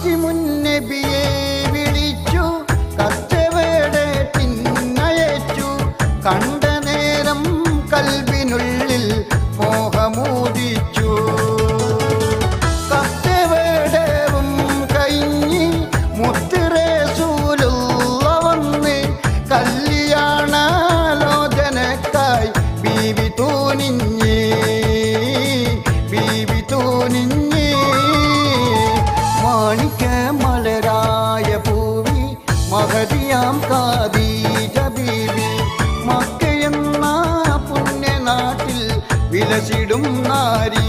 ഹാഷിമുന്നബിയെ വിളിച്ചു കച്ചവേടത്തിനയച്ചു കണ്ട നേരം കൽബിനുള്ളിൽ മോഹമൂദിച്ചു കച്ചവേടവും കഴിഞ്ഞ് മുത്തുറസൂലുള്ള വന്ന് കല്യാണാലോചനക്കായി ബീവി തൂനിഞ്ഞ് മാണിക്യമലരായ പൂവി മഹദിയാം ഖദീജ ബീവി മക്കയെന്ന പുണ്യനാട്ടിൽ വിലസിടും നാരി